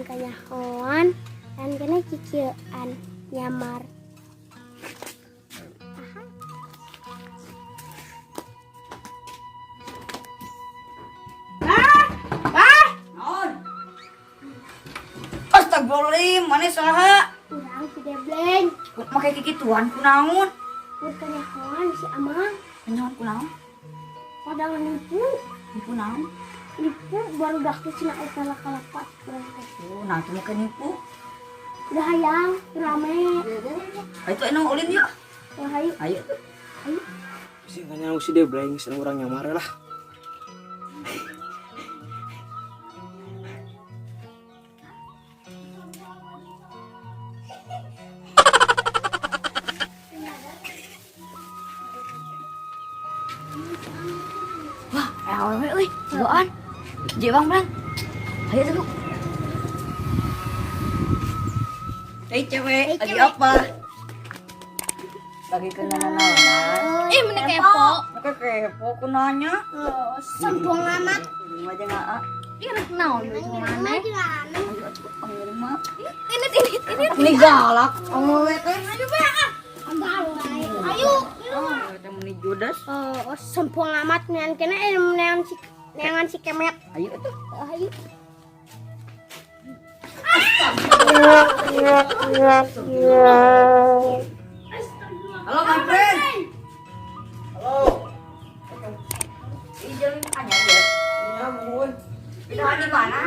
kanyahoan dan kena cician nyamar. Astagfirullahaladzim, mana saha? Urang si Debleng. Make kikituan kunaon? Pur kanyahoan si Amang. Kenyawan kunaon? Padahal nipu. Nipu naon? Nipu baru dah kesina eta lakalapat. Oh, nah cuma ke nipu. Udah hayang, rame. Itu enong ulin yuk. Wah hayu. Ayo. Si kanya si Debleng seneng orang nyamar lah. Wah, awewe euy, doan. Jebang bang. Ayo dulu. Hei cewek, lagi apa? Lagi kena naon? Ih, mending kepo. Oke kepo ku nanya. Sempong amat. Aja enggak. Ih, rek naon lu mana? Ayo atuh panggil mah. Ini. Ini galak. Awewe teh. Ayo be. Ayo. Teh meni judes. Sempong amat nean kena neangan si kemet. Ayo atuh. Ayo. Halo, my friend. Halo. Ini jalan hanya aja. Iya, mun. Pindahan di mana?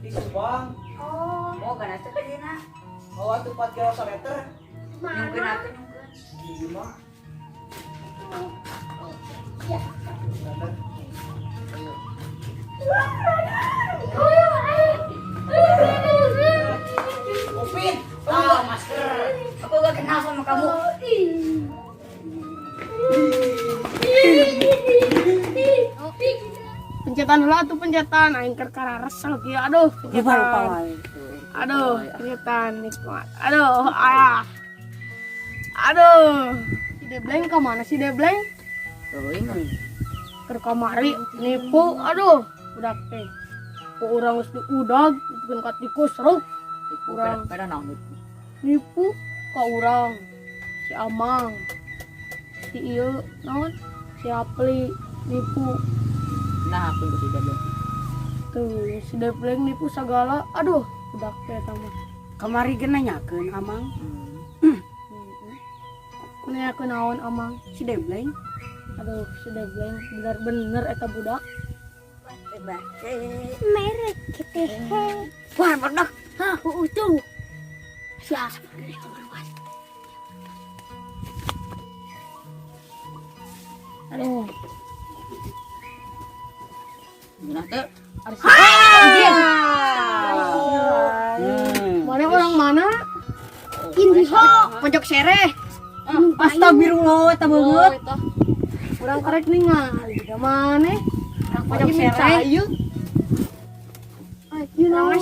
Di Subang. Oh, gana teh ka dina. Oh, atuh 4 kilometer. Nyungkeun atuh nyungkeun. Di imah. Upin. Ah, masker. Aku gak kenal sama kamu. Pencetan dulu tuh pencetan aing keur resel kieu aduh pencetan. Aduh pencetan nikmat aduh aduh si Debleng ke mana si Debleng Tuh, ini. keur kamari nipu aduh udah teh ku urang geus diudag pikeun ka tikus ruk Kurang pada naon itu. nipu ka urang si Amang si ieu naon si Apli nipu. Nah, aku sudah belum. Tuh, si Debleng nipu segala. Aduh, udah kayak sama. Kamari ge nanyakeun Amang. Punya aku naon Amang. Si Debleng. Aduh, si Debleng bener-bener eta budak. Merek kita. Wah, bener. Hah, tuh. Siapa? Aduh, Nah, tuh. mana orang mana? Indiho. Pojok sereh. Astagfirullah, eta beungeut. Urang karek ningali da mana? Pojok sereh. Ayo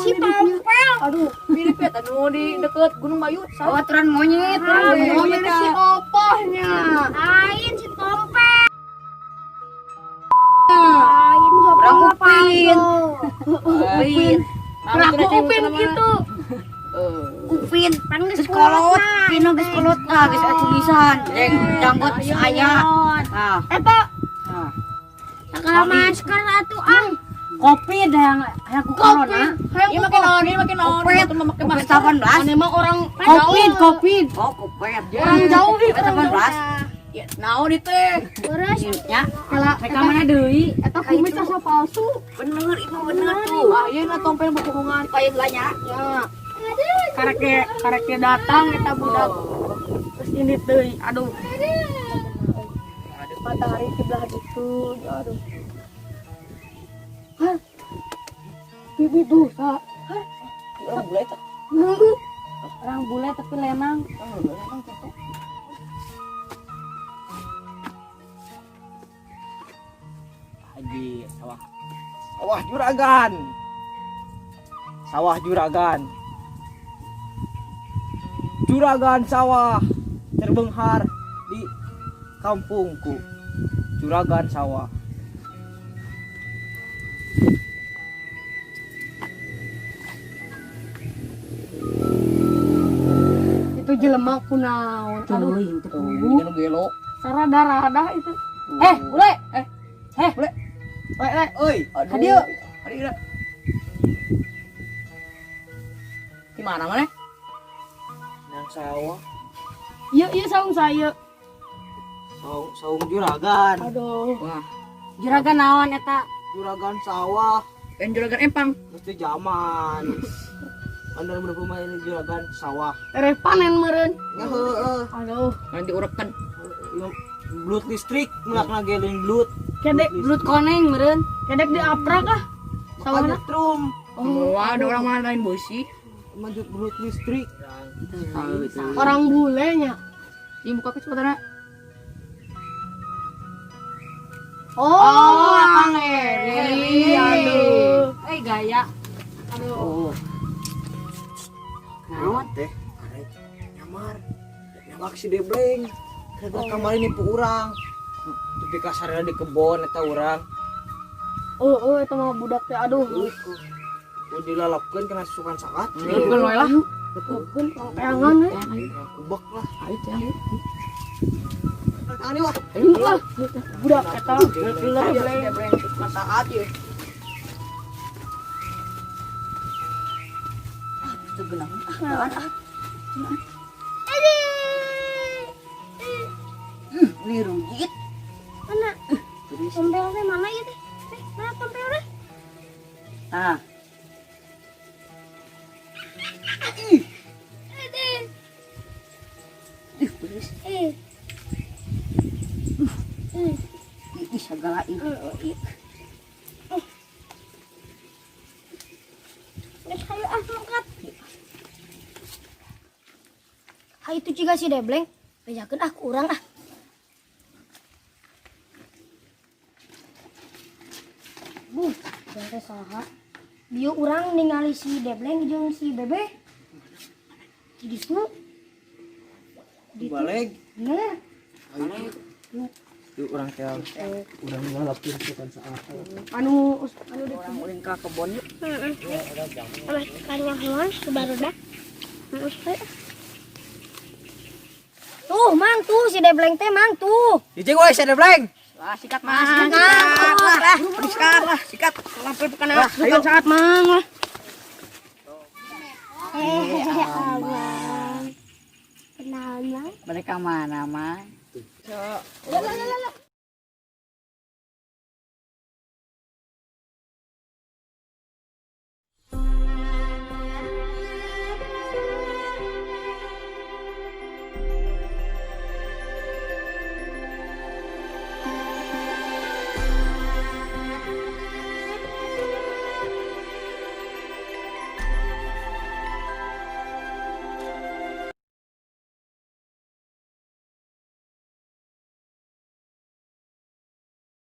Si Tompel. Aduh, Mirip ya tanu di deket Gunung Bayu. Oh, aturan monyet. monyet si opahnya. Lain si Tompel. Lain Urang Upin. Upin. Aku upin gitu. Upin. Geus kolot. Pino geus kolot. Ah, geus aya tulisan. Janggot geus aya. Nah, Eta nah. segala masker atuh ah. Kopi dah yang aku corona. Ini makin naon, ini makin naon. Kopet. Itu memakai Kopet masker. 18. Ane mah orang Kopi. Oh, kopet. Orang jauh nih, Kopet 18. Ya, naon itu teh? Terus Ya, Kalau Reka mana deui? eta kumis asa palsu. bener itu bener tuh. Ah, ieu na tompel bohongan. Kayak belanya. Ya. Karek datang eta budak. Terus ini teuy, aduh. Matahari sebelah gitu, aduh. Hah? Bibi dosa. Hah? Orang bule itu. Orang bule tapi lenang. Haji sawah. Sawah juragan. Sawah juragan. Juragan sawah terbenghar di kampungku. Juragan sawah. Itu jelema kunaon. Aduh, Teuing teu Ini gelo. sarada-rada itu. Bule. Le. Oi, Hadieu. Hadieu. Di mana mana? Nang sawah, Iya saung saya. saung juragan, Aduh. Wah, Juragan naon eta? juragan sawah, kan juragan empang. mesti zaman. Anda berapa main juragan sawah? Tereh panen meureun. Ya heeh. Aduh. Nanti urepkan. Blut listrik, melakna geleng blut. Kedek Blut koneng meureun. kedek diaprak ah. Sawana. Makanya trum, Wah, ada orang mana lain bosi. maju blut listrik. Orang bulenya. Ini buka kecepatan. Oh, Kang Eri. Aduh. Gaya. Oh, Naon teh? Karek nyamar. Nembak si Debleng. Karek kemarin nipu urang. Tapi kasarnya di kebon eta urang. Eta mah budak teh aduh. Udah dilalapkeun kena susukan sakat. bukan loe lah. Betul, kayangan we. Kubek lah. Ayo, ayo. Tangan ini wah. Lah, budak eta. Debleng susukan sakat ya. Itu genang. Ini rujit. Mana? Tompel teh mana ieu teh? Mana tompel teh? Nah, Eh. ini segala ini. Geus hayu mangkat. Hayu itu juga si Debleng. Bejakeun ku urang ah. Teh saha? Dieu urang ningali si Debleng jeung si Bebe. Di ditu. Balik. Bener. Yuk orang teh urang ngalapkeun susukan sakat. Anu Orang ulin ke kebon yuk. Oleh kanya hewan sebarudak. Tuh, mang tuh si Debleng teh mang tuh. Ije gue si Debleng. Lah, sikat mas. Sikat lah, sikat. lampu bukan bukan saat mang lah. Abang. Kenal mang. Mereka mana, Mang? Lah.